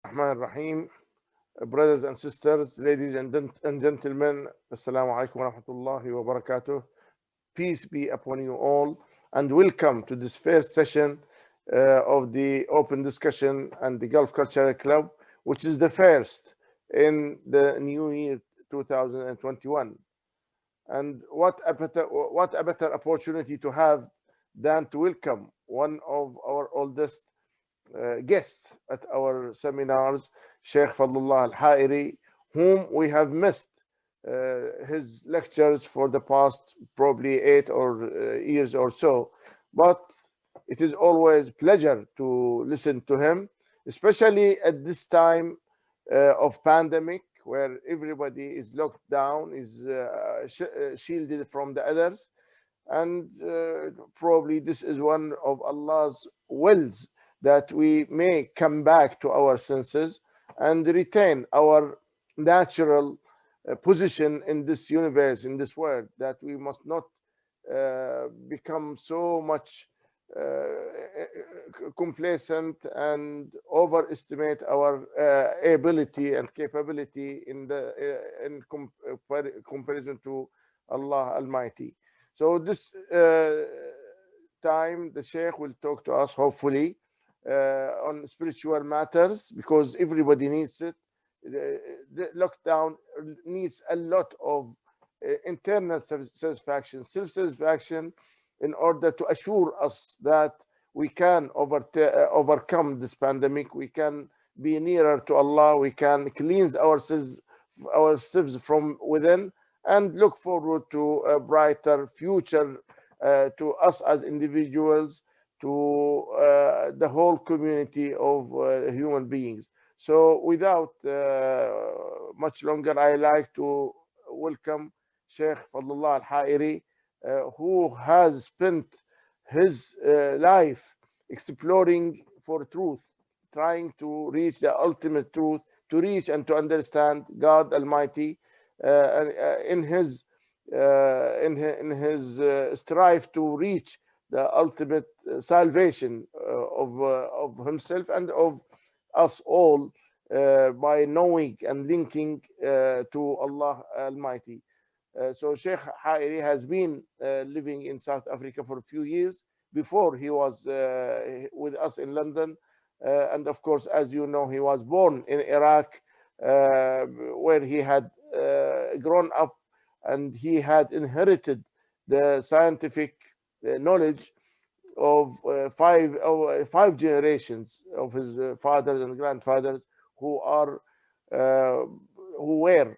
Rahman Rahim, brothers and sisters, ladies and gentlemen, Assalamu alaikum wa rahmatullahi wa barakatuh. Peace be upon you all, and welcome to this first session of the Open Discussion and the Gulf Cultural Club, which is the first in the new year 2021. And what a better opportunity to have than to welcome one of our oldest guest at our seminars, Shaykh Fadhlalla Haeri, whom we have missed his lectures for the past probably 8 years or so. But it is always pleasure to listen to him, especially at this time of pandemic, where everybody is locked down, is shielded from the others. And probably this is one of Allah's wills, that we may come back to our senses and retain our natural position in this universe, in this world, that we must not become so much complacent and overestimate our ability and capability in comparison to Allah Almighty. So this time the Sheikh will talk to us, hopefully, on spiritual matters, because everybody needs it. The lockdown needs a lot of internal satisfaction, self-satisfaction, in order to assure us that we can overcome this pandemic, we can be nearer to Allah, we can cleanse ourselves from within, and look forward to a brighter future to us as individuals, to the whole community of human beings. So without much longer, I like to welcome Shaykh Fadhlalla Haeri, who has spent his life exploring for truth, trying to reach the ultimate truth, to reach and to understand God Almighty, in his strive to reach the ultimate salvation of himself and of us all, by knowing and linking to Allah Almighty. So Shaykh Haeri has been living in South Africa for a few years before he was with us in London. And of course, as you know, he was born in Iraq, where he had grown up, and he had inherited the scientific knowledge of five generations of his fathers and grandfathers, who were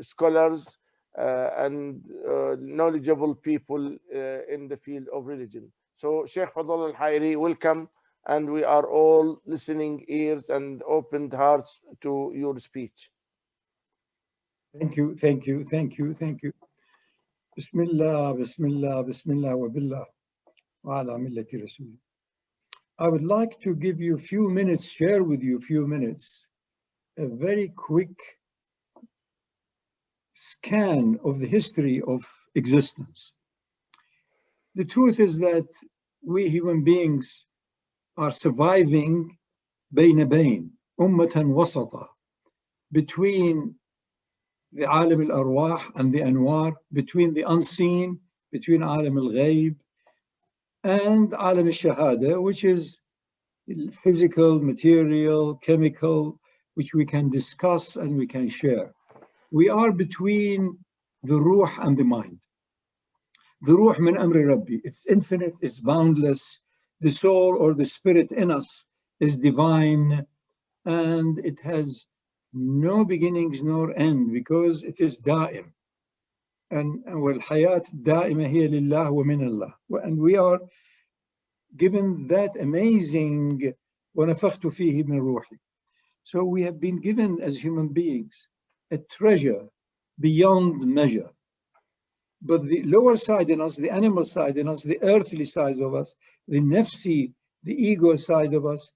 scholars and knowledgeable people in the field of religion. So Shaykh Fadhlalla Haeri, welcome, and we are all listening ears and opened hearts to your speech. Thank you. Bismillah, Bismillah, Bismillah, wa billah, wa ala millati rasul. I would like to give you a few minutes, share with you a few minutes, a very quick scan of the history of existence. The truth is that we human beings are surviving bayna bayn, ummatan wasata, between the alim al-arwah and the anwar, between the unseen, between alim al-ghayb and alim al-shahada, which is physical, material, chemical, which we can discuss and we can share. We are between the ruh and the mind. The ruh min amri rabbi, it's infinite, it's boundless. The soul or the spirit in us is divine, and it has no beginnings nor end, because it is da'im. And wal-hayat da'ima hiya lillah wa min Allah. And we are given that amazing وَنَفَخْتُ فِيهِ مِنْ رُوحِي. So we have been given as human beings a treasure beyond measure. But the lower side in us, the animal side in us, the earthly side of us, the nafsi, the ego side of us,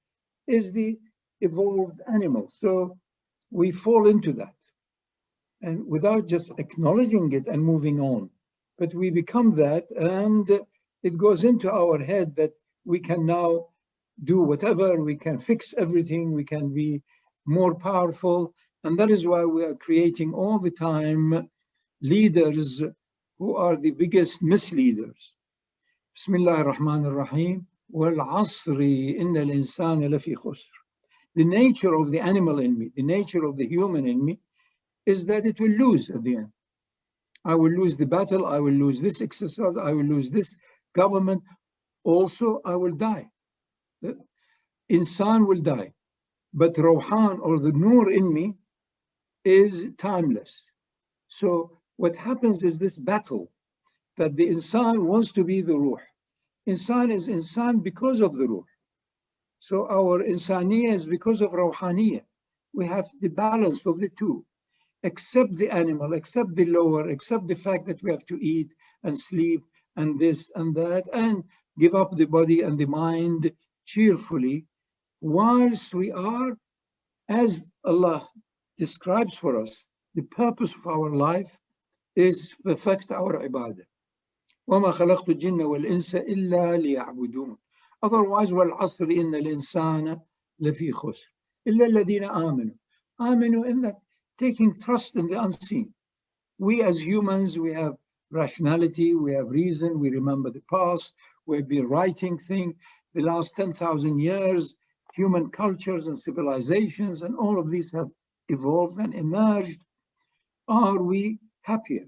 is the evolved animal. So we fall into that, and without just acknowledging it and moving on, but we become that, and it goes into our head that we can now do whatever, we can fix everything, we can be more powerful. And that is why we are creating all the time leaders who are the biggest misleaders. Bismillah ar-Rahman ar-Rahim. وَالْعَصْرِ إِنَّ الْإِنسَانَ لَفِي خُسْرٍ. The nature of the animal in me, the nature of the human in me, is that it will lose at the end. I will lose the battle, I will lose this exercise, I will lose this government. Also, I will die. The insan will die. But Rawhan, or the Nur in me, is timeless. So what happens is this battle that the insan wants to be the Ruh. Insan is insan because of the Ruh. So our insaniya is because of Rawhaniyya. We have the balance of the two. Accept the animal, accept the lower, accept the fact that we have to eat and sleep and this and that, and give up the body and the mind cheerfully, whilst we are, as Allah describes for us, the purpose of our life is to perfect our ibadah. وَمَا خَلَقْتُ الْجِنَّ وَالْإِنسَ إِلَّا لِيَعْبُدُونَ. Otherwise, وَالْعَصْرِ إِنَّ الْإِنسَانَ لَفِي خُسْرٍ إِلَّا الَّذِينَ آمَنُوا. آمَنوا in that, taking trust in the unseen. We as humans, we have rationality, we have reason, we remember the past, we've been writing things. The last 10,000 years, human cultures and civilizations and all of these have evolved and emerged. Are we happier?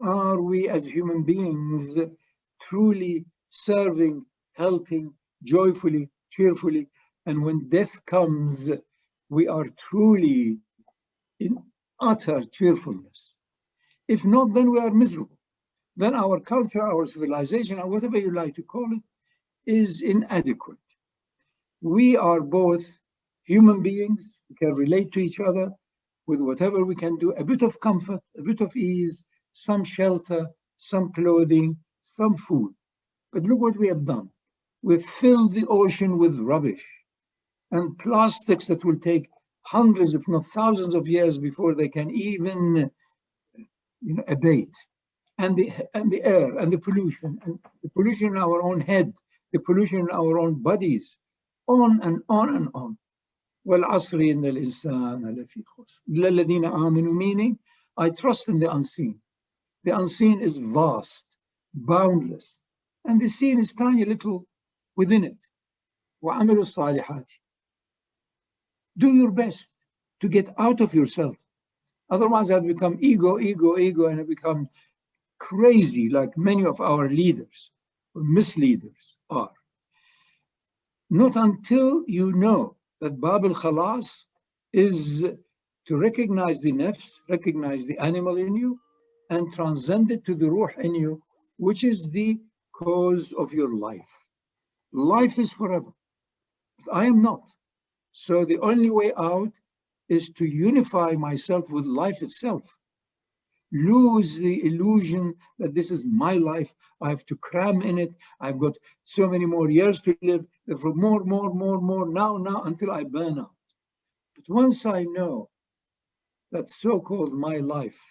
Are we as human beings truly serving, helping, joyfully, cheerfully? And when death comes, we are truly in utter cheerfulness. If not, then we are miserable. Then our culture, our civilization, or whatever you like to call it, is inadequate. We are both human beings, we can relate to each other with whatever we can do, a bit of comfort, a bit of ease, some shelter, some clothing, some food. But look what we have done. We've filled the ocean with rubbish and plastics that will take hundreds, if not thousands of years before they can even abate. And the air and the pollution in our own head, the pollution in our own bodies, on and on and on. وَالْعَصْرِ إِنَّ الْإِنسَانَ لَفِي خُسْرٍ إِلَّا الَّذِينَ آمَنُوا, meaning I trust in the unseen. The unseen is vast, boundless, and the seen is tiny little within it. وَعَمِلُوا الصَّالِحَاتِ. Do your best to get out of yourself. Otherwise, I'll become ego, and I become crazy like many of our leaders or misleaders are. Not until you know that Bab al-Khalas is to recognize the nafs, recognize the animal in you, and transcend it to the ruh in you, which is the cause of your life. Life is forever, but I am not. So the only way out is to unify myself with life itself. Lose the illusion that this is my life, I have to cram in it, I've got so many more years to live, therefore more, now, until I burn out. But once I know that so-called my life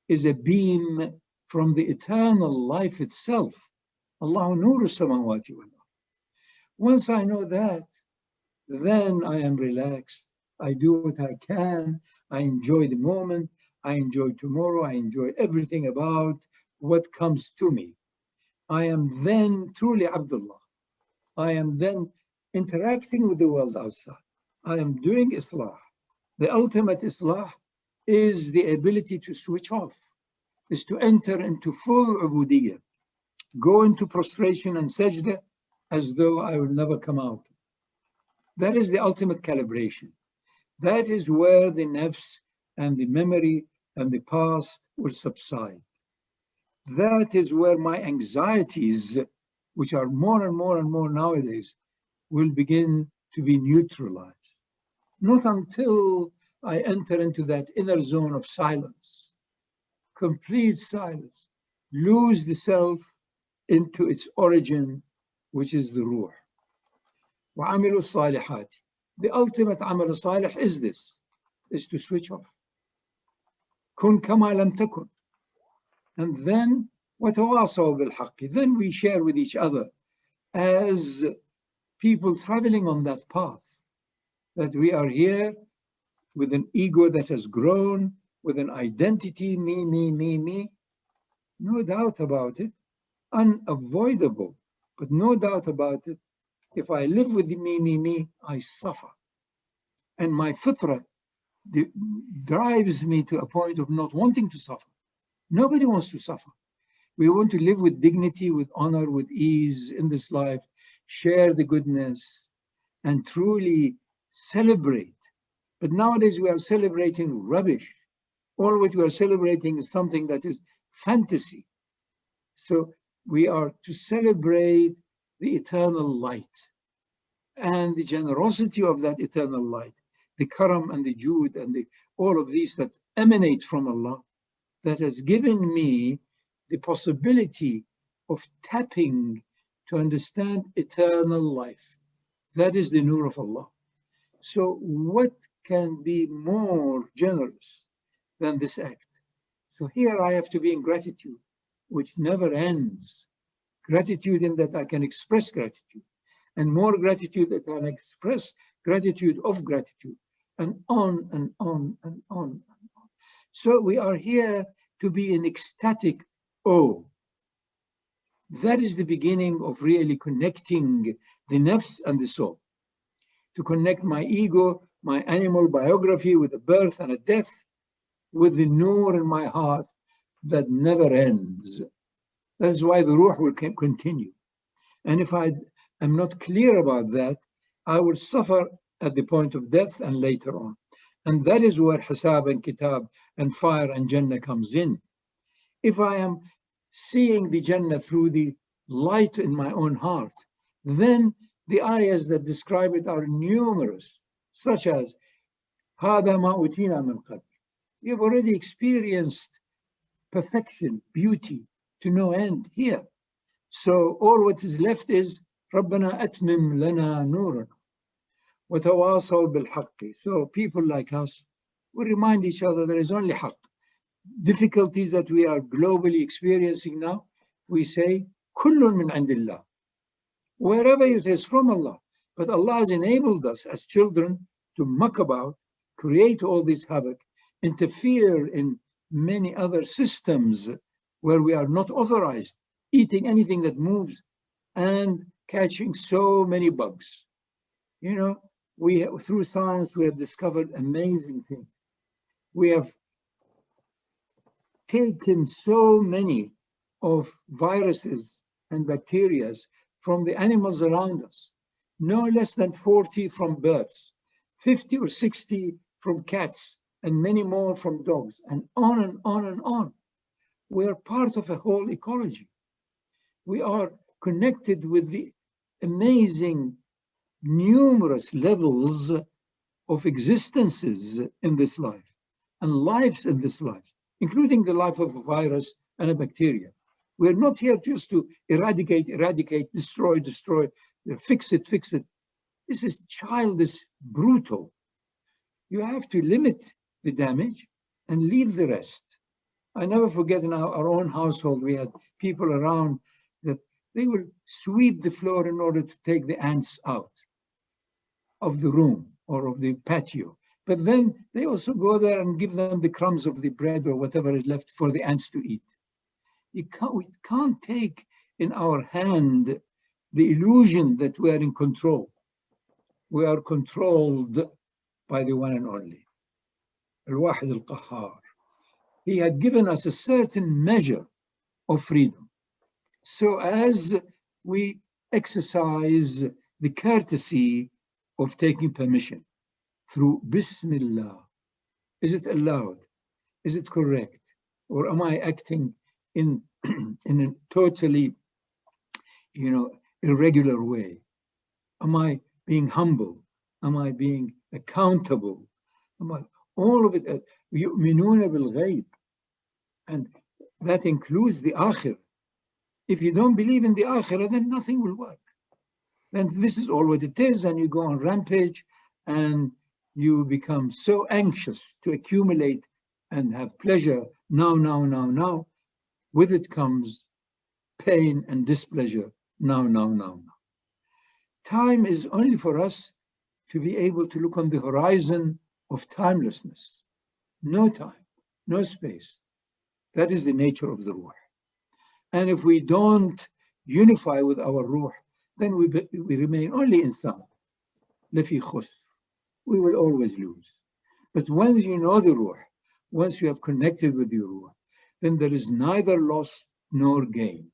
is a beam from the eternal life itself, Allahu nuru samawati wal ard. Once I know that, then I am relaxed. I do what I can. I enjoy the moment. I enjoy tomorrow. I enjoy everything about what comes to me. I am then truly Abdullah. I am then interacting with the world outside. I am doing Islah. The ultimate Islah is the ability to switch off, is to enter into full ubudiyyah, go into prostration and sajda as though I will never come out. That is the ultimate calibration. That is where the nafs and the memory and the past will subside. That is where my anxieties, which are more and more nowadays, will begin to be neutralized. Not until I enter into that inner zone of silence, complete silence, lose the self into its origin, which is the ruh. وَعَمِلُوا الصَّالِحَاتِ. The ultimate amal salih is this, is to switch off. كُن كَمَا لَمْ تَكُن. And then وَتَوَاصَوْا بِالْحَقِّ. Then we share with each other as people traveling on that path, that we are here with an ego that has grown, with an identity, me, me, me, me. No doubt about it, unavoidable, but no doubt about it. If I live with the me, me, me, I suffer. And my fitra drives me to a point of not wanting to suffer. Nobody wants to suffer. We want to live with dignity, with honor, with ease in this life, share the goodness, and truly celebrate. But nowadays we are celebrating rubbish. All what we are celebrating is something that is fantasy. So we are to celebrate the eternal light and the generosity of that eternal light, the karam and the jud and all of these that emanate from Allah, that has given me the possibility of tapping to understand eternal life. That is the nur of Allah. So what can be more generous than this act? So here I have to be in gratitude, which never ends. Gratitude in that I can express gratitude, and more gratitude that I can express gratitude of gratitude, and on and on and on and on. So we are here to be in ecstatic awe. That is the beginning of really connecting the nafs and the soul. To connect my ego, my animal biography with a birth and a death, with the nur in my heart that never ends. That's why the ruh will continue. And if I am not clear about that, I will suffer at the point of death and later on. And that is where hisab and kitab and fire and Jannah comes in. If I am seeing the Jannah through the light in my own heart, then the ayahs that describe it are numerous, such as هَذَا مَا أُوتِينَا مِنْ قَبْلِ. You've already experienced perfection, beauty to no end here. So all what is left is رَبَّنَا أَتْمِمْ لَنَا نُورًا وَتَوَاصَوْا بِالْحَقِّ. So people like us, we remind each other there is only haqq. Difficulties that we are globally experiencing now, we say, كُلٌّ مِنْ عِنْدِ اللَّهِ. Wherever it is from Allah. But Allah has enabled us as children to muck about, create all this havoc, interfere in many other systems where we are not authorized, eating anything that moves and catching so many bugs. You know, through science, we have discovered amazing things. We have taken so many of viruses and bacteria from the animals around us, no less than 40 from birds, 50 or 60 from cats, and many more from dogs, and on and on and on. We are part of a whole ecology. We are connected with the amazing, numerous levels of existences in this life, and lives in this life, including the life of a virus and a bacteria. We're not here just to eradicate, destroy, fix it. This is childish, brutal. You have to limit the damage and leave the rest. I never forget in our own household, we had people around that they would sweep the floor in order to take the ants out of the room or of the patio. But then they also go there and give them the crumbs of the bread or whatever is left for the ants to eat. We can't take in our hand the illusion that we are in control. We are controlled by the one and only, Al-Wahid Al-Qahhar. He had given us a certain measure of freedom. So as we exercise the courtesy of taking permission through Bismillah, is it allowed? Is it correct? Or am I acting in a totally, irregular way? Am I being humble? Am I being accountable? All of it, يُؤْمِنُونَ بِالْغَيْبِ, and that includes the akhir. If you don't believe in the akhirah, then nothing will work. Then this is all what it is, and you go on rampage, and you become so anxious to accumulate and have pleasure now. With it comes pain and displeasure now. Time is only for us to be able to look on the horizon of timelessness. No time, no space. That is the nature of the ruh. And if we don't unify with our ruh, then we remain only insan. لفي خسر. We will always lose. But once you know the ruh, once you have connected with your ruh, then there is neither loss nor gain.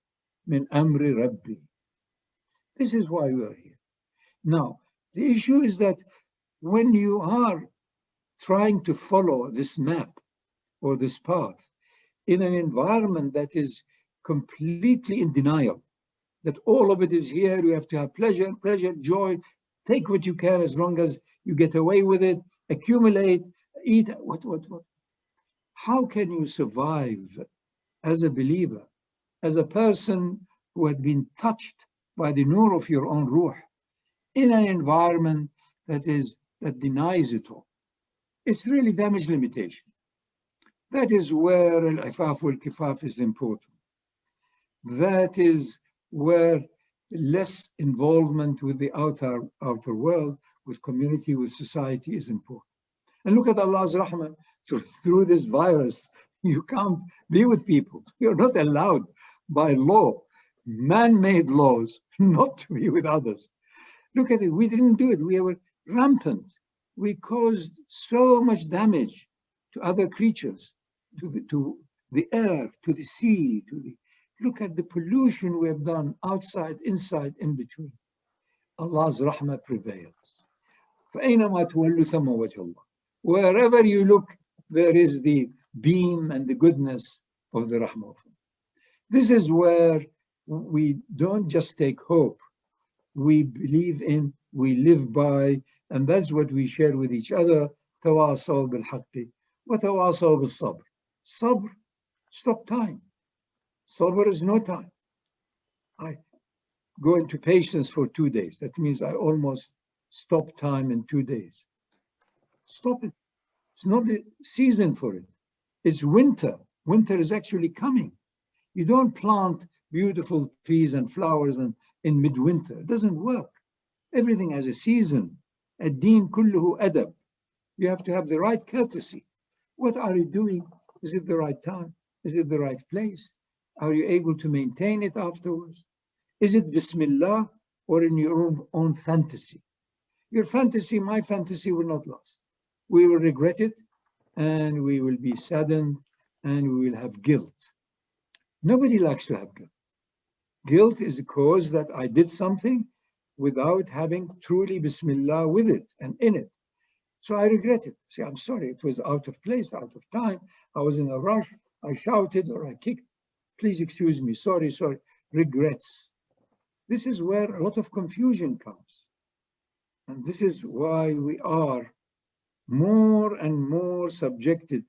Min amri Rabbi. This is why we are here. Now, the issue is that when you are trying to follow this map or this path in an environment that is completely in denial, that all of it is here, you have to have pleasure, joy, take what you can as long as you get away with it, accumulate, eat, what. How can you survive as a believer, as a person who had been touched by the nur of your own ruh, in an environment that denies it all? It's really damage limitation. That is where al-ifaf wal-kifaf is important. That is where less involvement with the outer world, with community, with society is important. And look at Allah's rahmah. So through this virus, you can't be with people. You're not allowed by law, man-made laws, not to be with others. Look at it. We didn't do it. We were rampant. We caused so much damage to other creatures, to the air, to the sea, look at the pollution we have done outside, inside, in between. Allah's rahmah prevails. فَأَيْنَمَا تُوَلُّ ثَمَّ وَجْهَ اللَّهِ. Wherever you look, there is the beam and the goodness of the rahmah of Allah. This is where we don't just take hope. We believe in, we live by, and that's what we share with each other. تَوَاصَوْا بِالْحَقِّ وَتَوَاصَوْا بِالصَّبْرِ. Sabr, stop time. Sabr is no time. I go into patience for 2 days. That means I almost stop time in 2 days. Stop it. It's not the season for it. It's winter. Winter is actually coming. You don't plant beautiful trees and flowers in midwinter. It doesn't work. Everything has a season. Ad-din kulluhu adab. You have to have the right courtesy. What are you doing? Is it the right time? Is it the right place? Are you able to maintain it afterwards? Is it Bismillah or in your own fantasy? Your fantasy, my fantasy will not last. We will regret it and we will be saddened and we will have guilt. Nobody likes to have guilt. Guilt is a cause that I did something without having truly Bismillah with it and in it. So I regret it. Say, I'm sorry, it was out of place, out of time. I was in a rush. I shouted or I kicked. Please excuse me. Sorry. Regrets. This is where a lot of confusion comes. And this is why we are more and more subjected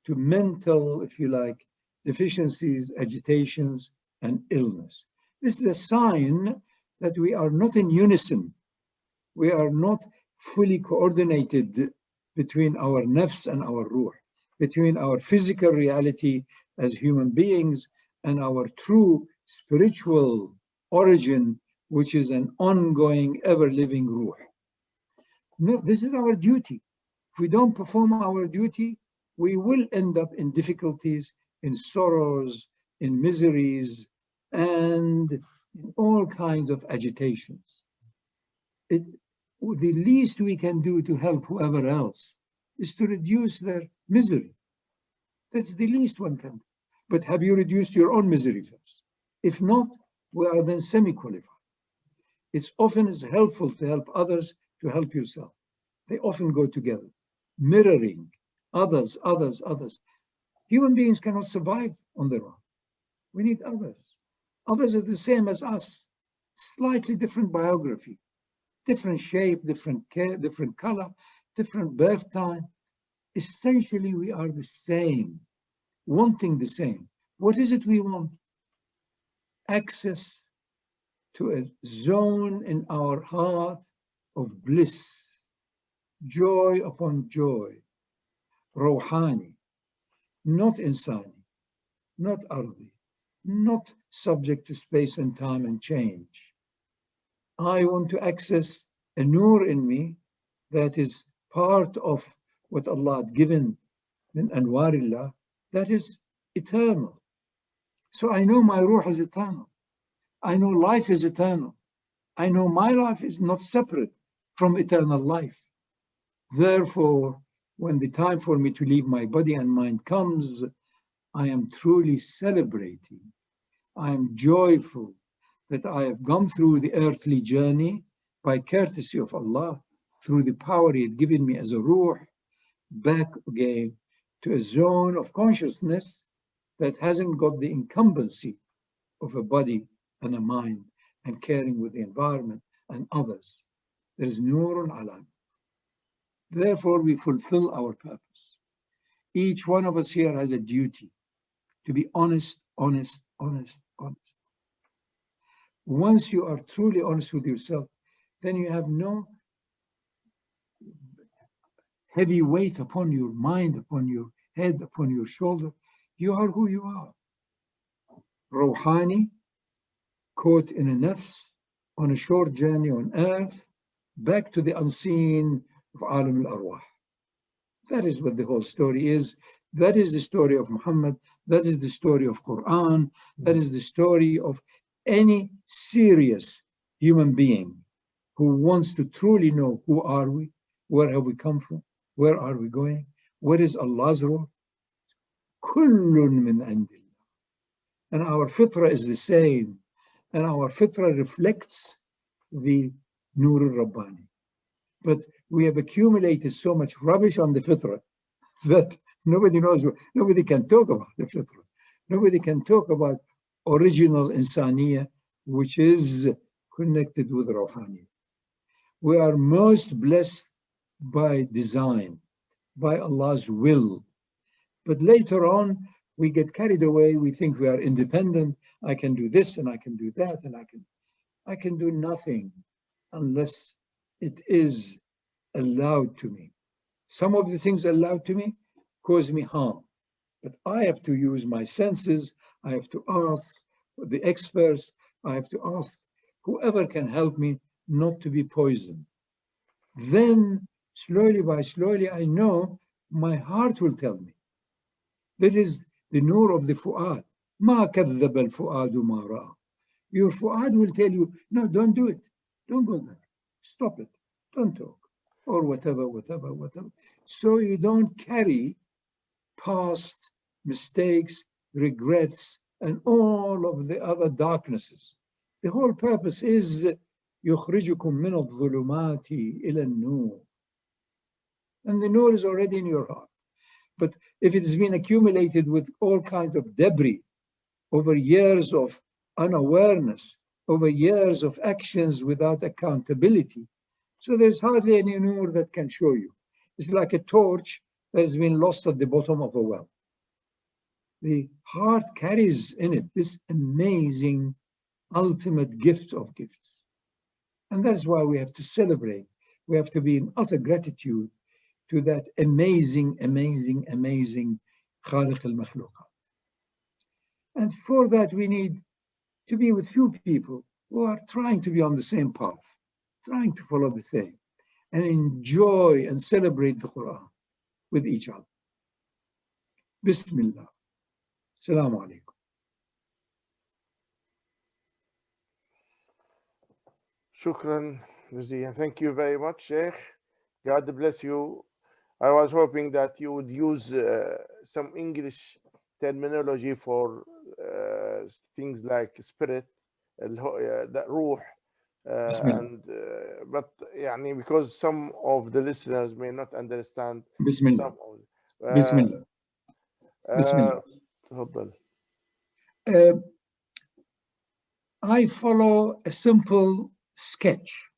to mental, if you like, deficiencies, agitations, and illness. This is a sign that we are not in unison. We are not fully coordinated between our nafs and our ruh, between our physical reality as human beings and our true spiritual origin, which is an ongoing, ever-living ruh. No, this is our duty. If we don't perform our duty, we will end up in difficulties, in sorrows, in miseries, and in all kinds of agitations. The least we can do to help whoever else is to reduce their misery. That's the least one can do. But have you reduced your own misery first? If not, we are then semi-qualified. It's often as helpful to help others to help yourself. They often go together. Mirroring others. Human beings cannot survive on their own. We need others. Others are the same as us. Slightly different biography. Different shape, different color, different birth time. Essentially, we are the same, wanting the same. What is it we want? Access to a zone in our heart of bliss, joy upon joy, rawhani, not insani, not ardi, not subject to space and time and change. I want to access a nur in me that is part of what Allah had given min anwarillah, that is eternal. So I know my ruh is eternal. I know life is eternal. I know my life is not separate from eternal life. Therefore, when the time for me to leave my body and mind comes, I am truly celebrating. I am joyful that I have gone through the earthly journey by courtesy of Allah, through the power He had given me as a ruh, back again to a zone of consciousness that hasn't got the incumbency of a body and a mind and caring with the environment and others. There is nurun ala. Therefore, we fulfill our purpose. Each one of us here has a duty to be honest, honest, honest, honest. Once you are truly honest with yourself, then you have no heavy weight upon your mind, upon your head, upon your shoulder. You are who you are. Rouhani, caught in a nafs, on a short journey on earth, back to the unseen of Alam al-Arwah. That is what the whole story is. That is the story of Muhammad. That is the story of Quran. That is the story of any serious human being who wants to truly know who are we, where have we come from, where are we going, what is Allah's role. Kullun min indillah. And our fitrah is the same. And our fitrah reflects the Nur al-Rabbani. But we have accumulated so much rubbish on the fitrah that nobody knows, nobody can talk about the fitrah. Nobody can talk about original insaniya, which is connected with Rouhani. We are most blessed by design, by Allah's will. But later on, we get carried away. We think we are independent. I can do this and I can do that and I can do nothing unless it is allowed to me. Some of the things allowed to me cause me harm, but I have to use my senses. I have to ask the experts. I have to ask whoever can help me not to be poisoned. Then slowly by slowly, I know my heart will tell me. This is the nur of the fu'ad. Ma kadhab al-fu'adu ma ra'a. Your fu'ad will tell you, no, don't do it. Don't go there. Stop it. Don't talk. Or whatever. So you don't carry past mistakes, regrets, and all of the other darknesses. The whole purpose is يُخْرِجُكُم مِّنَ الظُّلُمَاتِ إِلَى النُّورِ. And the nur is already in your heart. But if it's been accumulated with all kinds of debris over years of unawareness, over years of actions without accountability, so there's hardly any nur that can show you. It's like a torch that has been lost at the bottom of a well. The heart carries in it this amazing, ultimate gift of gifts. And that's why we have to celebrate. We have to be in utter gratitude to that amazing, amazing, amazing Khaliq al-Makhluqat. And for that, we need to be with few people who are trying to be on the same path, trying to follow the same, and enjoy and celebrate the Quran with each other. Bismillah. Assalamu alaikum. Shukran, Raziya. Thank you very much, Sheikh. God bless you. I was hoping that you would use some English terminology for things like spirit, that ruh, but يعني, because some of the listeners may not understand. Bismillah. Some Bismillah. Bismillah. تفضل. I follow a simple sketch,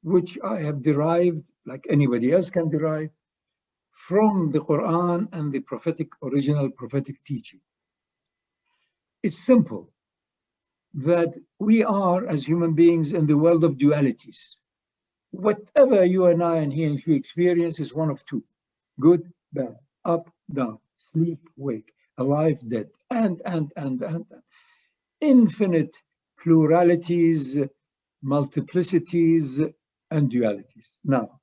which I have derived, like anybody else can derive, from the Quran and the original prophetic teaching. It's simple, that we are, as human beings, in the world of dualities. Whatever you and I and he and she experience is one of two: good, bad, up, down, sleep, wake, alive, dead, and. Infinite pluralities, multiplicities, and dualities. Now,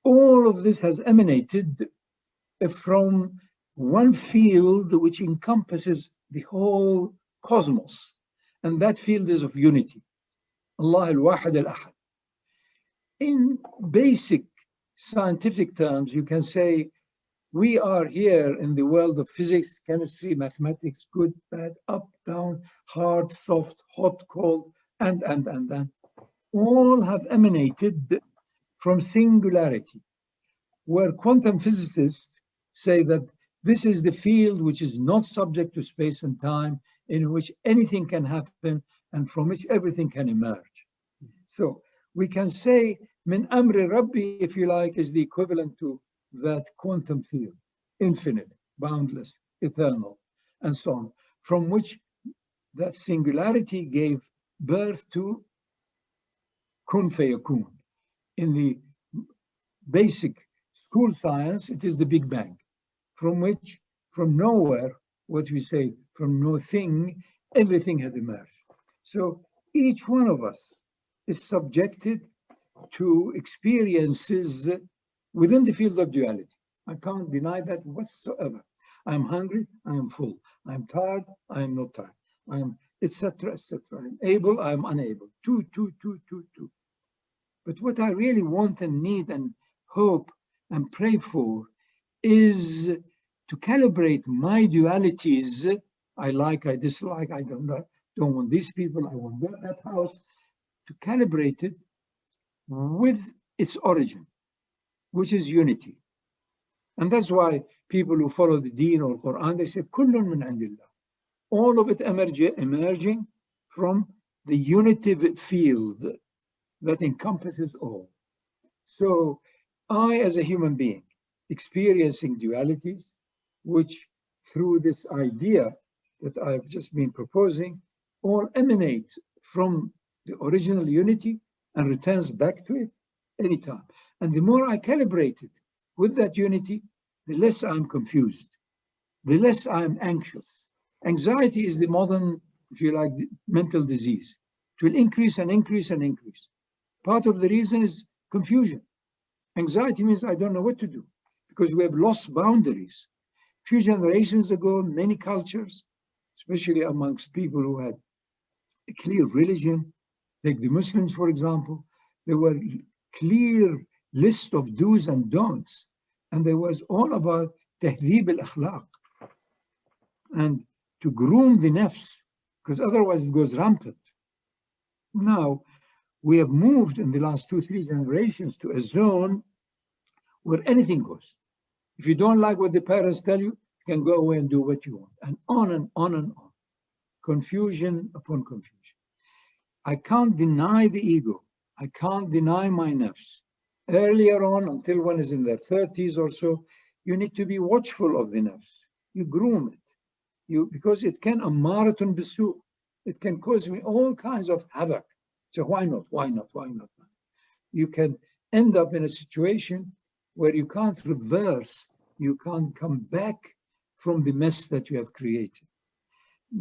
all of this has emanated from one field which encompasses the whole cosmos, and that field is of unity. Allah al-Wahid al-Ahad. In basic scientific terms, you can say we are here in the world of physics, chemistry, mathematics, good, bad, up, down, hard, soft, hot, cold, and. All have emanated from singularity, where quantum physicists say that this is the field which is not subject to space and time, in which anything can happen and from which everything can emerge. So we can say min amri Rabbi, if you like, is the equivalent to that quantum field, infinite, boundless, eternal, and so on, from which that singularity gave birth to kun fayakun. In the basic school science, it is the Big Bang, from which, from nowhere, what we say, from no thing, everything has emerged. So each one of us is subjected to experiences within the field of duality. I can't deny that whatsoever. I'm hungry, I am full. I'm tired, I am not tired. I'm etc., etc. I'm able, I'm unable. Two. But what I really want and need and hope and pray for is to calibrate my dualities. I like, I dislike, I don't want these people, I want that house, to calibrate it with its origin, which is unity. And that's why people who follow the Deen or Quran, they say, Kullun min indillah. All of it emerging from the unitive field that encompasses all. So I, as a human being, experiencing dualities, which through this idea that I've just been proposing, all emanate from the original unity and returns back to it anytime. And the more I calibrate it with that unity, the less I'm confused, the less I'm anxious. Anxiety is the modern, if you like, mental disease. It will increase and increase and increase. Part of the reason is confusion. Anxiety means I don't know what to do because we have lost boundaries. A few generations ago, many cultures, especially amongst people who had a clear religion, like the Muslims, for example, there were clear list of do's and don'ts, and there was all about tahdhib al-akhlaq, and to groom the nafs, because otherwise it goes rampant. Now, we have moved in the last 2-3 generations to a zone where anything goes. If you don't like what the parents tell you, you can go away and do what you want, and on and on and on. Confusion upon confusion. I can't deny the ego. I can't deny my nafs. Earlier on, until one is in their 30s or so, you need to be watchful of the nafs. You groom it. Because it can amaratun bisu. It can cause me all kinds of havoc. So why not? Why not? Why not? You can end up in a situation where you can't reverse, you can't come back from the mess that you have created.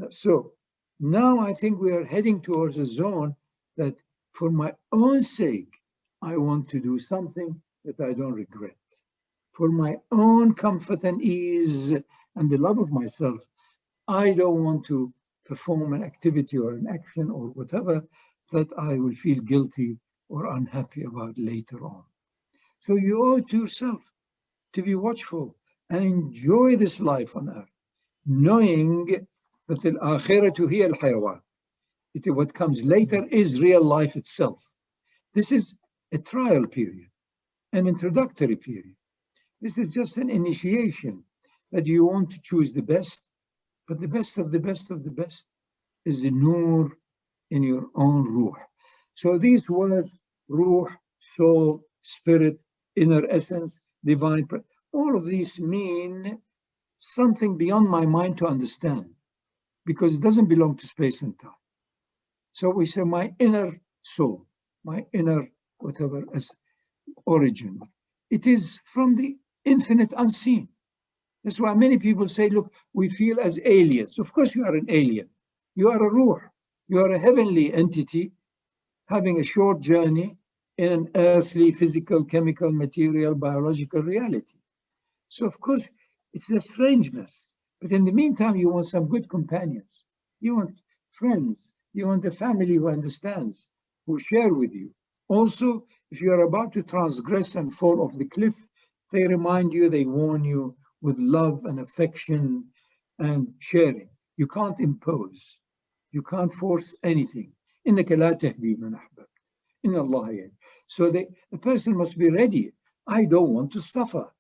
So now I think we are heading towards a zone that for my own sake, I want to do something that I don't regret. For my own comfort and ease and the love of myself, I don't want to perform an activity or an action or whatever that I will feel guilty or unhappy about later on. So you owe it to yourself to be watchful and enjoy this life on earth, knowing that al-akhiratu hiya al-hayawan. What comes later is real life itself. This is a trial period, an introductory period. This is just an initiation that you want to choose the best, but the best of the best of the best is the nur in your own ruh. So these words, ruh, soul, spirit, inner essence, divine, all of these mean something beyond my mind to understand, because it doesn't belong to space and time. So we say my inner soul, my inner whatever as origin. It is from the infinite unseen. That's why many people say, look, we feel as aliens. Of course you are an alien. You are a ruh. You are a heavenly entity having a short journey in an earthly, physical, chemical, material, biological reality. So, of course, it's a strangeness. But in the meantime, you want some good companions. You want friends. You want a family who understands, who share with you. Also, if you are about to transgress and fall off the cliff, they remind you, they warn you with love and affection and sharing. You can't impose. You can't force anything. إِنَّكَ لَا تَهْدِي مَنْ أَحْبَبْتَ إِنَّ اللَّهَ يَهْدِي. So the person must be ready. I don't want to suffer.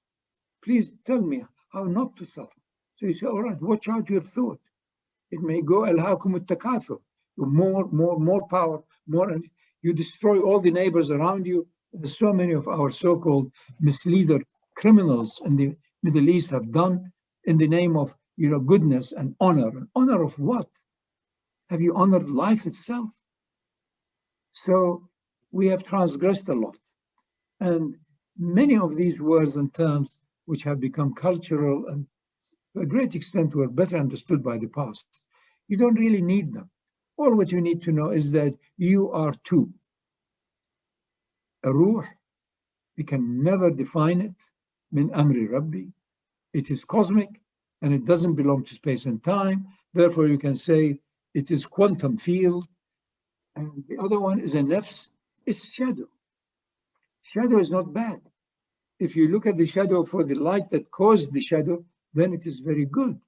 Please tell me how not to suffer. So you say, all right, watch out your thought. It may go أَلْهَاكُمُ التَّكَاثُرُ. More power, more. You destroy all the neighbors around you. As so many of our so-called misleader criminals in the Middle East have done in the name of goodness and honor. And honor of what? Have you honored life itself? So we have transgressed a lot. And many of these words and terms which have become cultural and to a great extent were better understood by the past, you don't really need them. All what you need to know is that you are two. A ruh, we can never define it, min amri rabbi. It is cosmic and it doesn't belong to space and time. Therefore, you can say it is quantum field. And the other one is a nafs, it's shadow. Shadow is not bad. If you look at the shadow for the light that caused the shadow, then it is very good.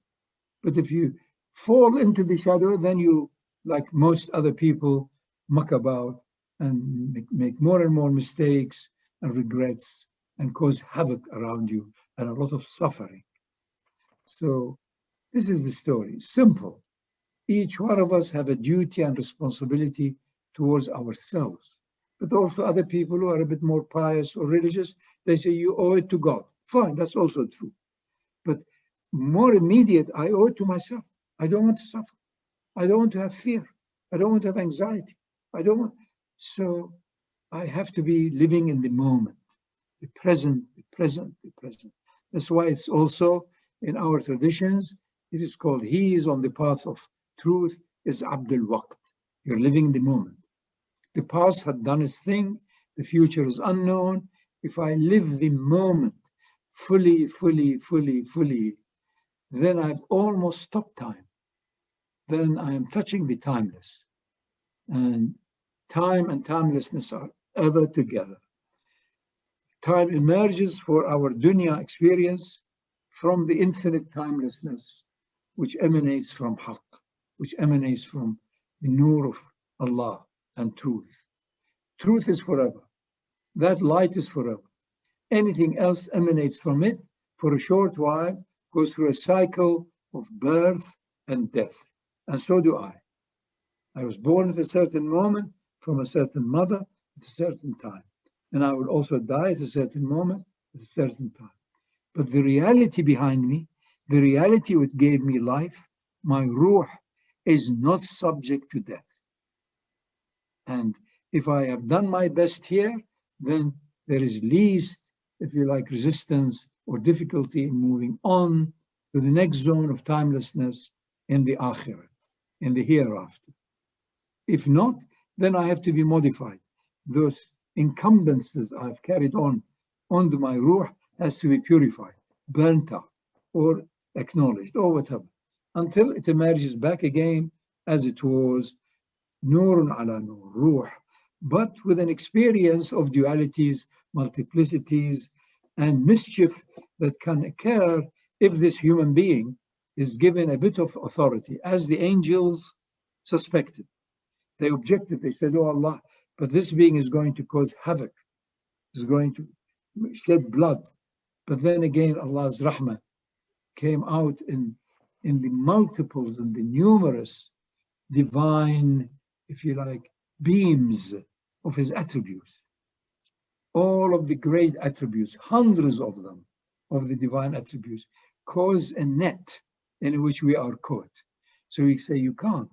But if you fall into the shadow, then you, like most other people, muck about and make more and more mistakes and regrets and cause havoc around you and a lot of suffering. So this is the story, simple. Each one of us have a duty and responsibility towards ourselves, but also other people who are a bit more pious or religious, they say you owe it to God. Fine, that's also true. But more immediate, I owe it to myself. I don't want to suffer. I don't want to have fear. I don't want to have anxiety. So I have to be living in the moment, the present, the present, the present. That's why it's also in our traditions, it is called, he is on the path of truth, is Abdul Waqt. You're living the moment. The past had done its thing. The future is unknown. If I live the moment fully, then I've almost stopped time. Then I am touching the timeless. And time and timelessness are ever together. Time emerges for our dunya experience from the infinite timelessness, which emanates from haqq, which emanates from the nur of Allah and truth. Truth is forever. That light is forever. Anything else emanates from it for a short while, goes through a cycle of birth and death. And so do I. I was born at a certain moment from a certain mother at a certain time. And I will also die at a certain moment at a certain time. But the reality behind me, the reality which gave me life, my ruh, is not subject to death. And if I have done my best here, then there is least, if you like, resistance or difficulty in moving on to the next zone of timelessness in the akhirah, in the hereafter. If not, then I have to be modified. Those encumbrances I've carried on onto my ruh has to be purified, burnt out, or acknowledged, or whatever, until it emerges back again as it was, nurun ala nur, ruh, but with an experience of dualities, multiplicities, and mischief that can occur if this human being is given a bit of authority, as the angels suspected. They objected, they said, oh Allah, but this being is going to cause havoc, is going to shed blood. But then again, Allah's rahmah came out in the multiples and the numerous divine, if you like, beams of his attributes. All of the great attributes, hundreds of them, of the divine attributes, cause a net in which we are caught. So we say, you can't.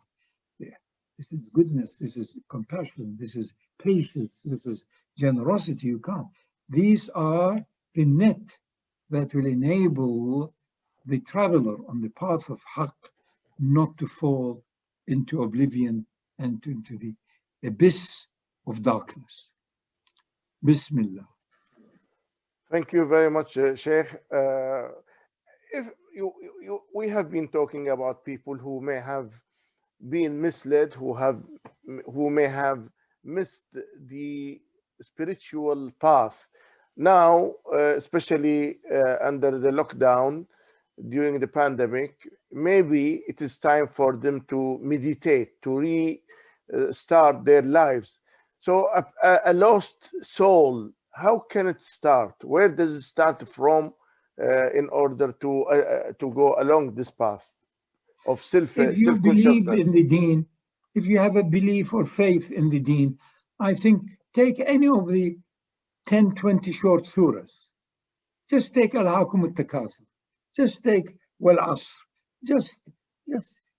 This is goodness, this is compassion, this is patience, this is generosity, you can't. These are the net that will enable the traveler on the path of haqq not to fall into oblivion and into the abyss of darkness. Bismillah. Thank you very much, Sheikh. If we have been talking about people who may have been misled, who may have missed the spiritual path. Now, especially under the lockdown during the pandemic, maybe it is time for them to meditate, to restart their lives. So a lost soul, how can it start? Where does it start from in order to go along this path of If you believe self-consciousness? in the deen, if you have a belief or faith in the deen, I think take any of the 10, 20 short surahs. Just take Al-Hakum al-Takathur. Just take Wal-Asr. Just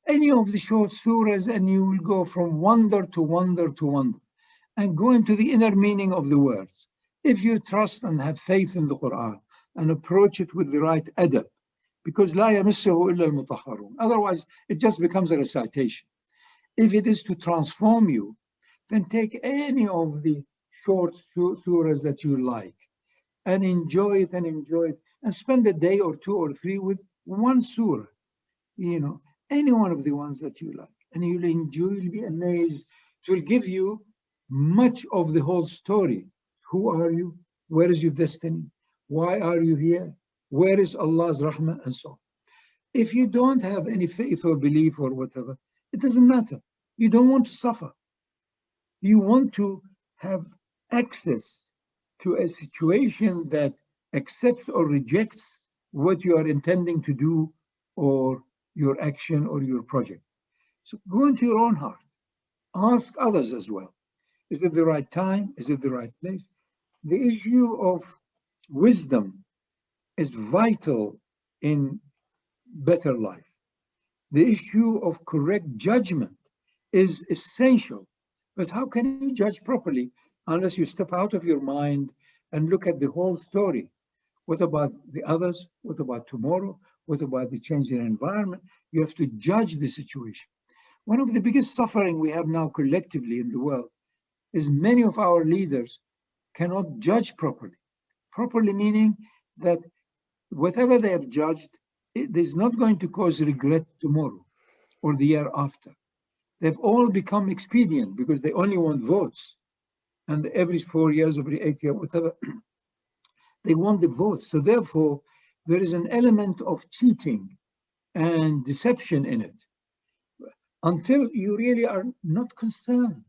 any of the short surahs, and you will go from wonder to wonder to wonder and go into the inner meaning of the words. If you trust and have faith in the Quran and approach it with the right adab, because لا يمسه إلا المطهرون. Otherwise, it just becomes a recitation. If it is to transform you, then take any of the short surahs that you like and enjoy it and spend a day or 2 or 3 with one surah, any one of the ones that you like, and you'll enjoy, you'll be amazed. It will give you much of the whole story. Who are you? Where is your destiny? Why are you here? Where is Allah's rahmah? And so on. If you don't have any faith or belief or whatever, it doesn't matter. You don't want to suffer. You want to have access to a situation that accepts or rejects what you are intending to do or your action or your project. So go into your own heart. Ask others as well. Is it the right time? Is it the right place? The issue of wisdom is vital in better life. The issue of correct judgment is essential. Because how can you judge properly unless you step out of your mind and look at the whole story? What about the others? What about tomorrow? What about the changing environment? You have to judge the situation. One of the biggest suffering we have now collectively in the world is many of our leaders cannot judge properly. Properly meaning that whatever they have judged, it is not going to cause regret tomorrow or the year after. They've all become expedient because they only want votes. And every 4 years, every 8 years, whatever, they want the votes. So therefore, there is an element of cheating and deception in it. Until you really are not concerned.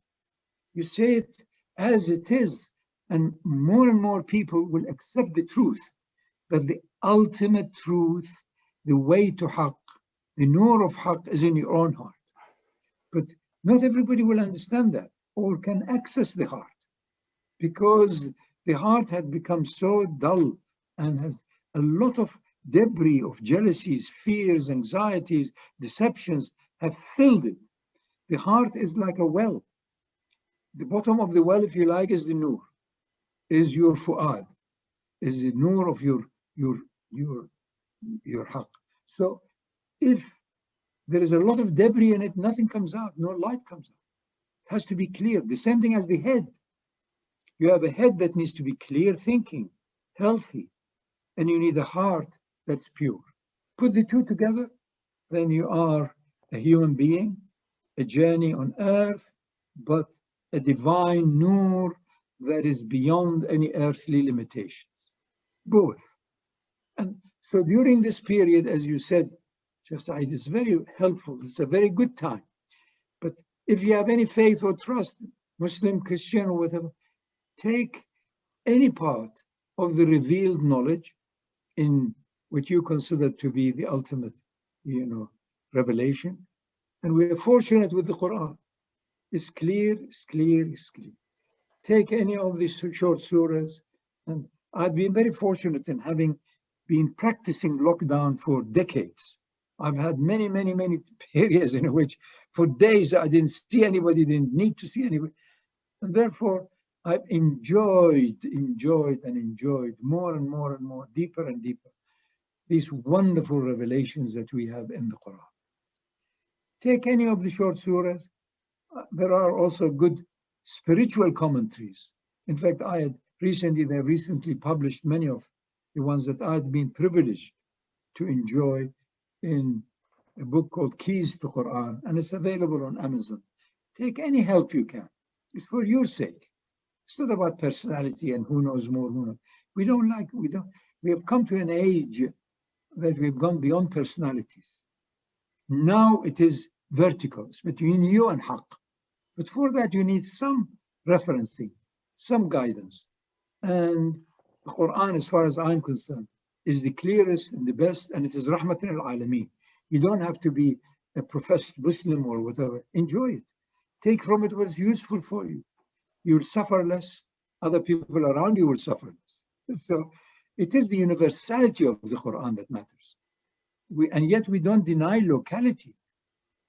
You say it as it is, and more people will accept the truth, that the ultimate truth, the way to haqq, the nur of haqq is in your own heart. But not everybody will understand that or can access the heart, because the heart had become so dull and has a lot of debris of jealousies, fears, anxieties, deceptions have filled it. The heart is like a well. The bottom of the well, if you like, is the nur, is your fu'ad, is the nur of your haqq. So if there is a lot of debris in it, nothing comes out, no light comes out. It has to be clear. The same thing as the head. You have a head that needs to be clear thinking, healthy, and you need a heart that's pure. Put the two together, then you are a human being, a journey on earth, but a divine nur that is beyond any earthly limitations. Both. And so during this period, as you said, Shaykh, it's very helpful. It's a very good time. But if you have any faith or trust, Muslim, Christian, or whatever, take any part of the revealed knowledge in what you consider to be the ultimate, revelation. And we are fortunate with the Quran. It's clear, it's clear, it's clear. Take any of these short surahs. And I've been very fortunate in having been practicing lockdown for decades. I've had many periods in which for days I didn't see anybody, didn't need to see anybody. And therefore, I've enjoyed more and more, deeper and deeper, these wonderful revelations that we have in the Quran. Take any of the short surahs. There are also good spiritual commentaries. In fact, they recently published many of the ones that I had been privileged to enjoy in a book called Keys to Quran, and it's available on Amazon. Take any help you can. It's for your sake. It's not about personality and who knows more, who knows. We have come to an age that we've gone beyond personalities. Now it is vertical. It's between you and Haqq. But for that, you need some referencing, some guidance. And the Quran, as far as I'm concerned, is the clearest and the best, and it is Rahmatan al-Alameen. You don't have to be a professed Muslim or whatever. Enjoy it. Take from it what's useful for you. You'll suffer less. Other people around you will suffer less. So it is the universality of the Quran that matters. And yet we don't deny locality.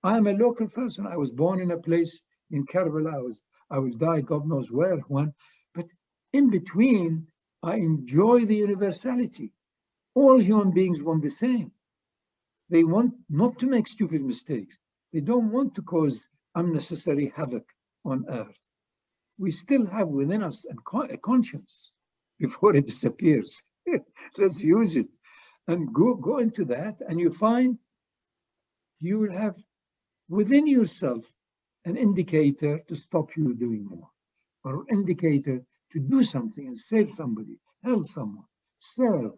I am a local person. I was born in a place in Karbala. I will die, God knows where, when. But in between, I enjoy the universality. All human beings want the same. They want not to make stupid mistakes. They don't want to cause unnecessary havoc on earth. We still have within us a conscience before it disappears. Let's use it and go into that, and you find you will have within yourself an indicator to stop you doing more, or an indicator to do something and save somebody, help someone, serve.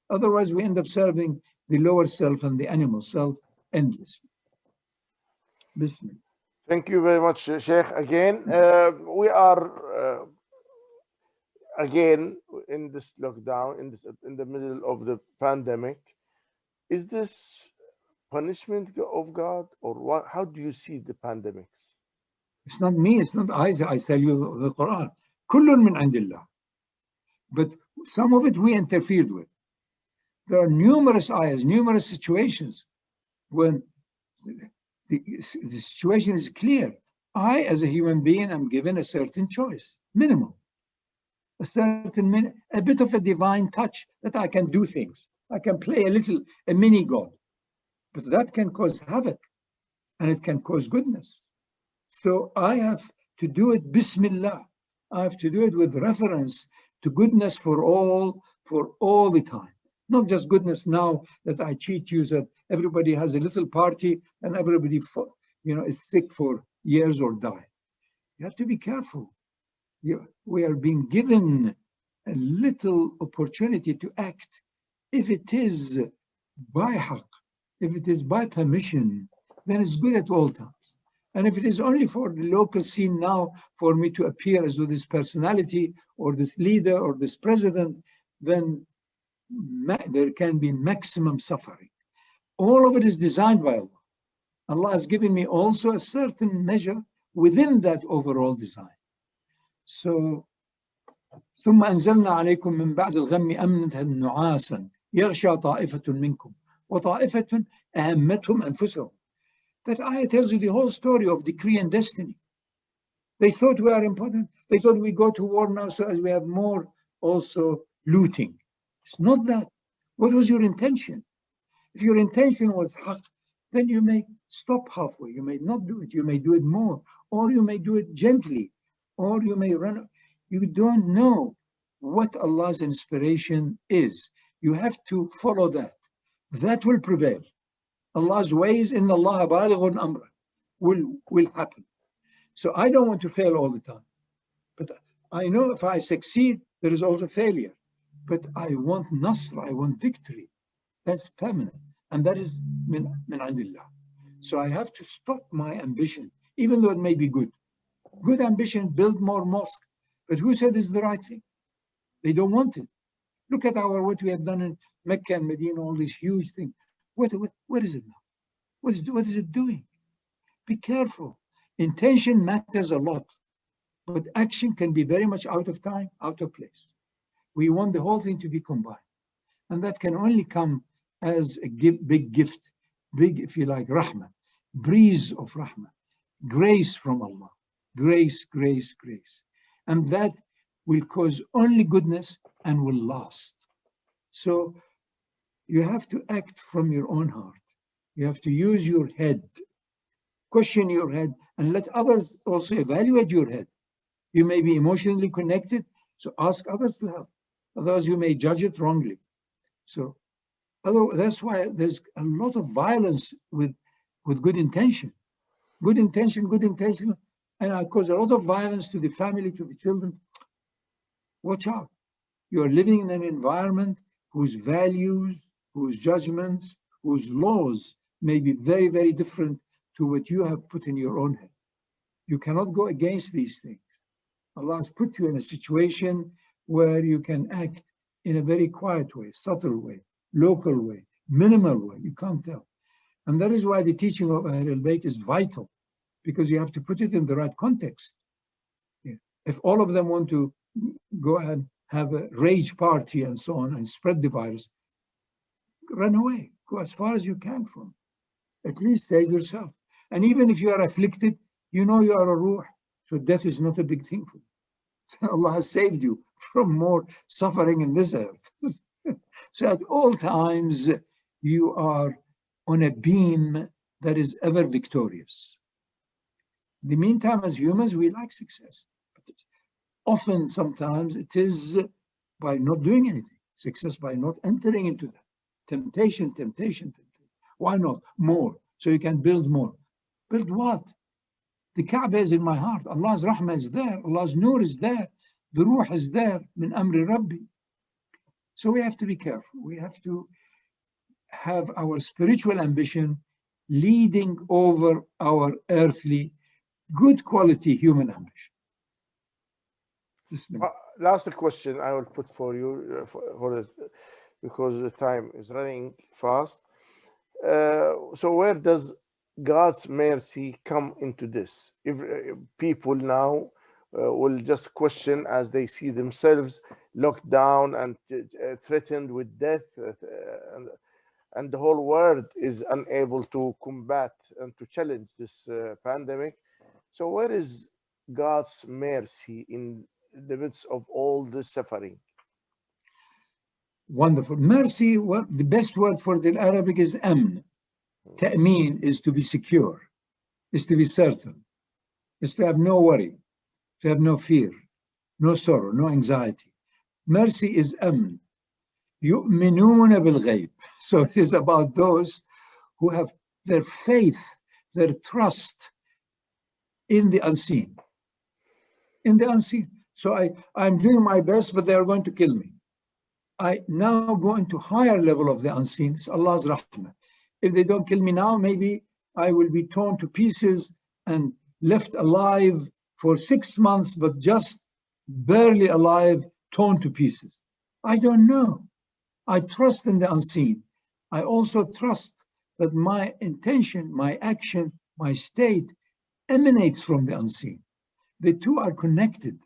Otherwise, we end up serving the lower self and the animal self endlessly. Bismillah. Thank you very much, Sheikh. Again, we are again in this lockdown, in the middle of the pandemic. Is this punishment of God, or what? How do you see the pandemics? It's not me. It's not I tell you the Quran. Kullun min indillah. But some of it we interfered with. There are numerous ayahs, numerous situations when the situation is clear. I, as a human being, am given a certain choice, minimum. A bit of a divine touch that I can do things. I can play a mini God. But that can cause havoc, and it can cause goodness. So I have to do it Bismillah. I have to do it with reference to goodness for all the time. Not just goodness now that I cheat you, that everybody has a little party and everybody is sick for years or die. You have to be careful. We are being given a little opportunity to act. If it is by haqq, if it is by permission, then it's good at all times. And if it is only for the local scene now, for me to appear as this personality or this leader or this president, then there can be maximum suffering. All of it is designed by Allah. Allah has given me also a certain measure within that overall design. So, ثم أنزلنا عليكم من بعد الغم أمنة نعاسا يغشى طائفة منكم وطائفة أهمتهم أنفسهم. That ayah tells you the whole story of decree and destiny. They thought we are important. They thought we go to war now so as we have more also looting. It's not that. What was your intention? If your intention was haqq, then you may stop halfway. You may not do it. You may do it more, or you may do it gently, or you may run. You don't know what Allah's inspiration is. You have to follow that. That will prevail. Allah's ways in Allah balighun amra will happen. So I don't want to fail all the time. But I know if I succeed, there is also failure. But I want nasr, I want victory. That's permanent. And that is min indillah. So I have to stop my ambition, even though it may be good. Good ambition, build more mosque. But who said it's the right thing? They don't want it. Look at what we have done in Mecca and Medina, all these huge things. What is it now? What is it doing? Be careful. Intention matters a lot, but action can be very much out of time, out of place. We want the whole thing to be combined. And that can only come as a big gift, big, if you like, rahmah, breeze of rahmah, grace from Allah, grace, grace, grace. And that will cause only goodness and will last. So you have to act from your own heart. You have to use your head, question your head, and let others also evaluate your head. You may be emotionally connected, so ask others to help. Otherwise, you may judge it wrongly. So that's why there's a lot of violence with good intention. Good intention, and I cause a lot of violence to the family, to the children. Watch out. You're living in an environment whose values, whose judgments, whose laws may be very, very different to what you have put in your own head. You cannot go against these things. Allah has put you in a situation where you can act in a very quiet way, subtle way, local way, minimal way. You can't tell. And that is why the teaching of Ahl al-Bayt is vital, because you have to put it in the right context. Yeah. If all of them want to go and have a rage party and so on and spread the virus, run away. Go as far as you can from it. At least save yourself. And even if you are afflicted, you know you are a ruh, so death is not a big thing for you. Allah has saved you from more suffering in this earth. So at all times, you are on a beam that is ever victorious. In the meantime, as humans, we like success. But often, sometimes, it is by not doing anything. Success by not entering into that. Temptation. Why not? More. So you can build more. Build what? The Kaaba is in my heart. Allah's rahmah is there. Allah's nur is there. The ruh is there. Min amri Rabbi. So we have to be careful. We have to have our spiritual ambition leading over our earthly, good quality human ambition. Last question I will put for you, because the time is running fast. So where does God's mercy come into this? If people now will just question as they see themselves locked down and threatened with death, and the whole world is unable to combat and to challenge this pandemic. So where is God's mercy in the midst of all this suffering? Wonderful. Mercy, the best word for the Arabic is amn. Ta'meen is to be secure, is to be certain, is to have no worry, to have no fear, no sorrow, no anxiety. Mercy is amn. Yu'minuna bil ghayb. So it is about those who have their faith, their trust in the unseen. In the unseen. So I'm doing my best, but they are going to kill me. I now go into higher level of the unseen. It's Allah's rahmah. If they don't kill me now, maybe I will be torn to pieces and left alive for 6 months, but just barely alive, torn to pieces. I don't know. I trust in the unseen. I also trust that my intention, my action, my state emanates from the unseen. The two are connected.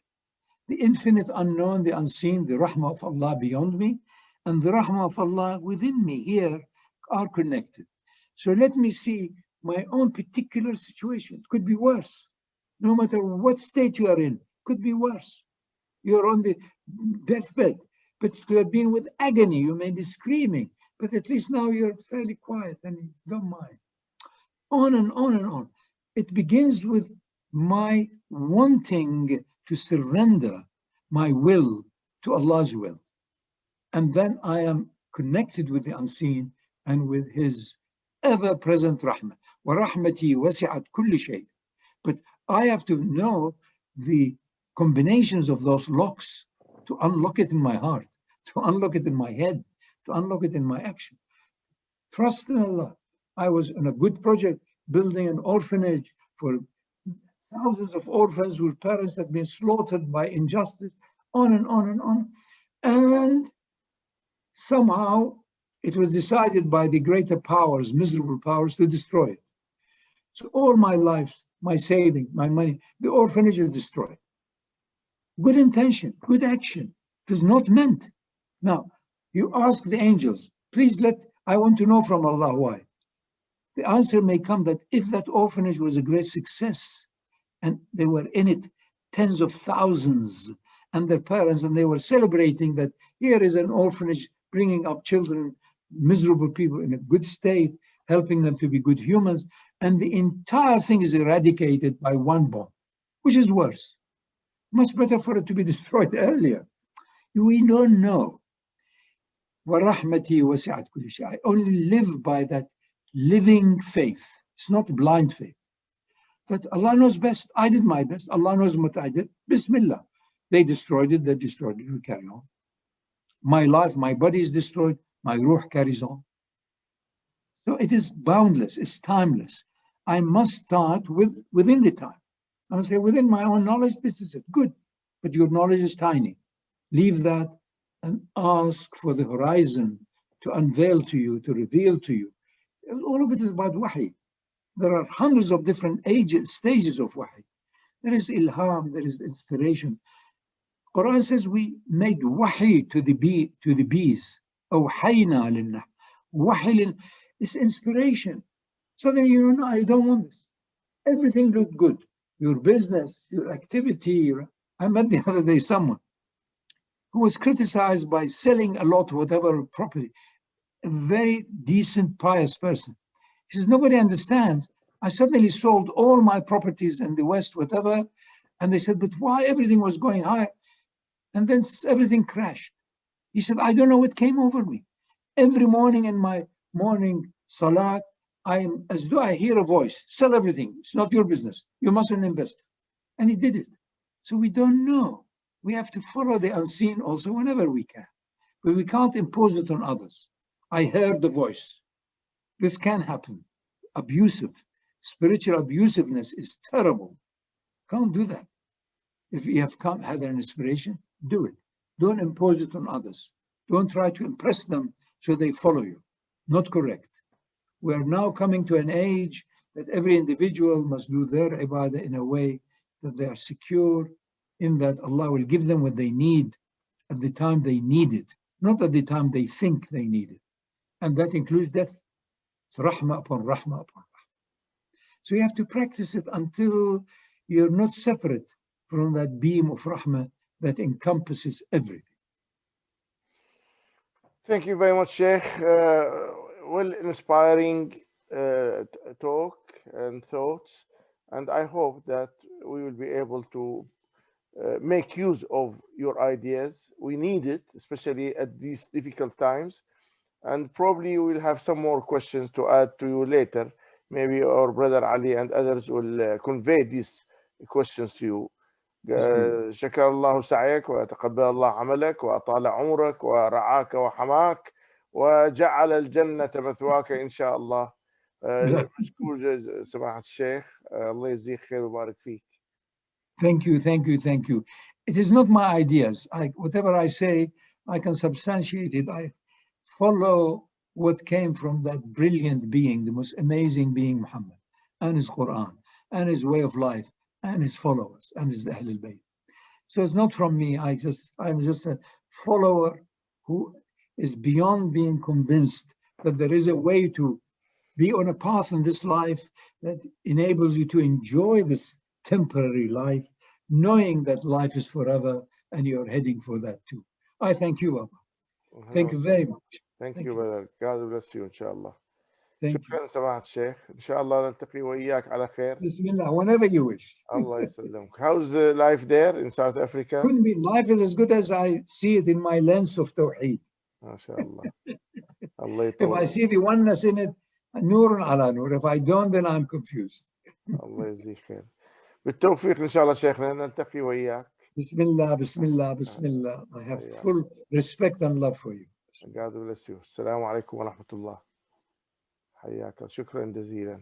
The infinite unknown, the unseen, the rahmah of Allah beyond me, and the rahmah of Allah within me here are connected. So let me see my own particular situation. It could be worse. No matter what state you are in, could be worse. You're on the deathbed, but it could have been with agony. You may be screaming, but at least now you're fairly quiet and you don't mind. On and on and on. It begins with my wanting to surrender my will to Allah's will. And then I am connected with the unseen and with His ever-present rahmah. وَرَحْمَتِي وَسِعَتْ كُلِّ شَيْءٍ. But I have to know the combinations of those locks to unlock it in my heart, to unlock it in my head, to unlock it in my action. Trust in Allah. I was on a good project, building an orphanage for thousands of orphans whose parents had been slaughtered by injustice, on and on and on. And somehow it was decided by the greater powers, miserable powers, to destroy it. So all my life, my saving, my money, the orphanage is destroyed. Good intention, good action. It was not meant. Now, you ask the angels, please I want to know from Allah why. The answer may come that if that orphanage was a great success, and they were in it tens of thousands, and their parents, and they were celebrating that here is an orphanage bringing up children, miserable people in a good state, helping them to be good humans, and the entire thing is eradicated by one bomb, which is worse. Much better for it to be destroyed earlier. We don't know. وَرَحْمَتِي وَسِعَتْ كُلِّ شَيْءٍ. I only live by that living faith. It's not blind faith. But Allah knows best. I did my best. Allah knows what I did. Bismillah. They destroyed it. They destroyed it. We carry on. My life, my body is destroyed. My ruh carries on. So it is boundless. It's timeless. I must start within the time. I must say, within my own knowledge, this is it. Good. But your knowledge is tiny. Leave that and ask for the horizon to unveil to you, to reveal to you. All of it is about wahi. There are hundreds of different stages of wahi. There is ilham, there is inspiration. Quran says we made wahi to the bees. Awhayna linnah. Wahi is inspiration. So then you know, I don't want this. Everything looked good. Your business, your activity. I met the other day someone who was criticized by selling a lot of whatever property. A very decent, pious person. He says, nobody understands. I suddenly sold all my properties in the West, whatever. And they said, but why everything was going high? And then everything crashed. He said, I don't know what came over me. Every morning in my morning salat, I am as though I hear a voice. Sell everything. It's not your business. You mustn't invest. And he did it. So we don't know. We have to follow the unseen also whenever we can. But we can't impose it on others. I heard the voice. This can happen. Abusive. Spiritual abusiveness is terrible. Can't do that. If you have had an inspiration, do it. Don't impose it on others. Don't try to impress them so they follow you. Not correct. We are now coming to an age that every individual must do their ibadah in a way that they are secure, in that Allah will give them what they need at the time they need it, not at the time they think they need it. And that includes death. It's rahmah upon rahmah upon rahmah. So you have to practice it until you're not separate from that beam of rahmah that encompasses everything. Thank you very much, Sheikh. Well, inspiring talk and thoughts. And I hope that we will be able to make use of your ideas. We need it, especially at these difficult times. And probably we'll have some more questions to add to you later. Maybe our brother Ali and others will convey these questions to you. شكر الله سعيك وتقبل الله عملك وأطال عمرك ورعاك وحماك وجعل الجنة مثواك إن شاء الله. مشكور سماحة الشيخ. الله يجزيك خير ويبارك فيك. Thank you, thank you, thank you. It is not my ideas. Whatever I say, I can substantiate it. I follow what came from that brilliant being, the most amazing being, Muhammad, and his Quran, and his way of life, and his followers, and his Ahlul Bayt. So it's not from me. I'm just a follower who is beyond being convinced that there is a way to be on a path in this life that enables you to enjoy this temporary life, knowing that life is forever and you're heading for that too. I thank you, Abba. Thank you very much. Thank you, brother. God bless you, inshallah. Thank شكرا سماحة الشيخ. إن شاء الله نلتقي وإياك على خير. Bismillah, whenever you wish. Allah يسلمك. How's the life there in South Africa? Couldn't be. Life is as good as I see it in my lens of Tawheed. ما شاء الله. الله If يطول. I see the oneness in it, نور على نور. If I don't, then I'm confused. الله يجزيك خير. بالتوفيق إن شاء الله شيخنا نلتقي وإياك. Bismillah, Bismillah, Bismillah. I have full respect and love for you. God bless you. السلام عليكم ورحمة الله. حياك. شكرا جزيلا.